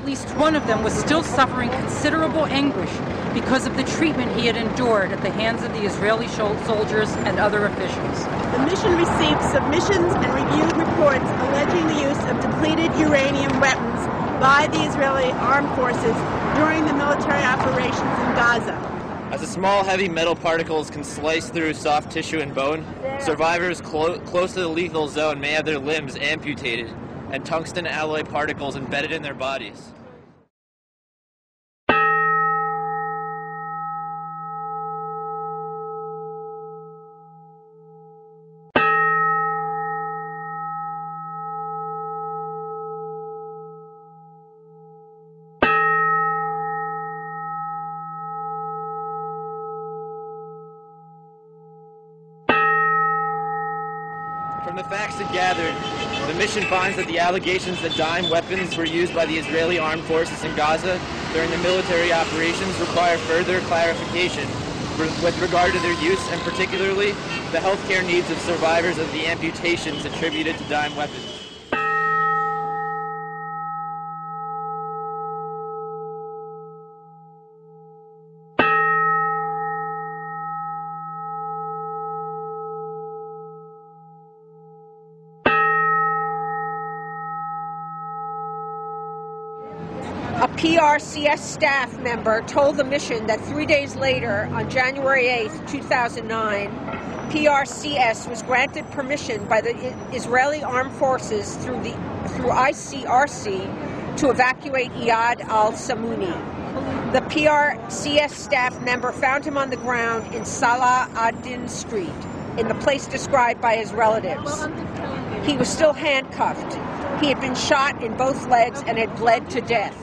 at least one of them was still suffering considerable anguish because of the treatment he had endured at the hands of the Israeli soldiers and other officials. The mission received submissions and reviewed reports alleging the use of depleted uranium weapons by the Israeli armed forces during the military operations in Gaza. As the small, heavy metal particles can slice through soft tissue and bone, survivors close to the lethal zone may have their limbs amputated and tungsten alloy particles embedded in their bodies. From the facts it gathered, the mission finds that the allegations that dime weapons were used by the Israeli armed forces in Gaza during the military operations require further clarification with regard to their use and particularly the healthcare needs of survivors of the amputations attributed to dime weapons. A PRCS staff member told the mission that 3 days later, on January 8, 2009, PRCS was granted permission by the Israeli Armed Forces through ICRC to evacuate Iyad al-Samuni. The PRCS staff member found him on the ground in Salah ad-Din Street, in the place described by his relatives. He was still handcuffed. He had been shot in both legs and had bled to death.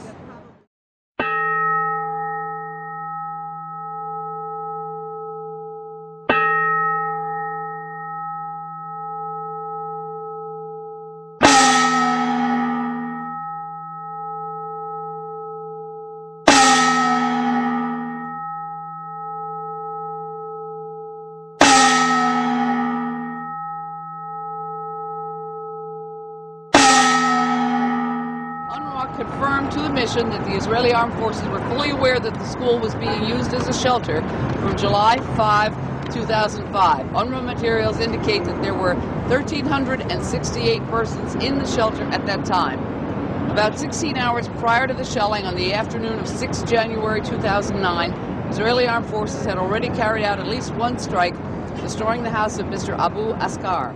Confirmed to the mission that the Israeli armed forces were fully aware that the school was being used as a shelter from July 5, 2005. UNRWA materials indicate that there were 1,368 persons in the shelter at that time. About 16 hours prior to the shelling on the afternoon of 6 January 2009, Israeli armed forces had already carried out at least one strike, destroying the house of Mr. Abu Askar.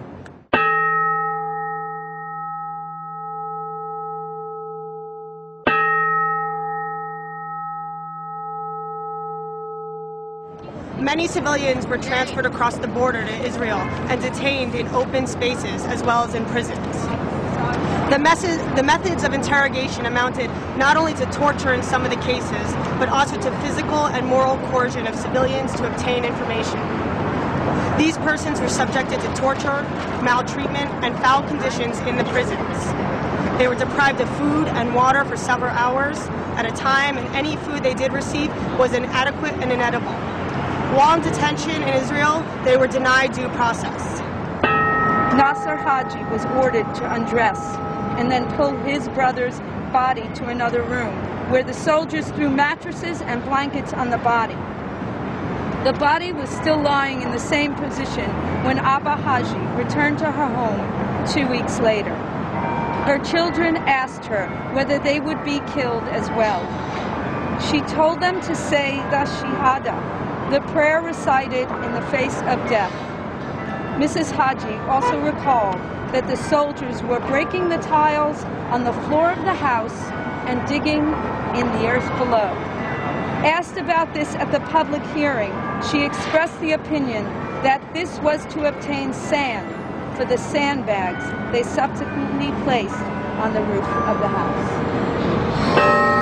Many civilians were transferred across the border to Israel and detained in open spaces as well as in prisons. The methods of interrogation amounted not only to torture in some of the cases, but also to physical and moral coercion of civilians to obtain information. These persons were subjected to torture, maltreatment, and foul conditions in the prisons. They were deprived of food and water for several hours at a time, and any food they did receive was inadequate and inedible. While in detention in Israel, they were denied due process. Nasser Haji was ordered to undress and then pull his brother's body to another room, where the soldiers threw mattresses and blankets on the body. The body was still lying in the same position when Abba Haji returned to her home 2 weeks later. Her children asked her whether they would be killed as well. She told them to say the Shahada, the prayer recited in the face of death. Mrs. Haji also recalled that the soldiers were breaking the tiles on the floor of the house and digging in the earth below. Asked about this at the public hearing, she expressed the opinion that this was to obtain sand for the sandbags they subsequently placed on the roof of the house.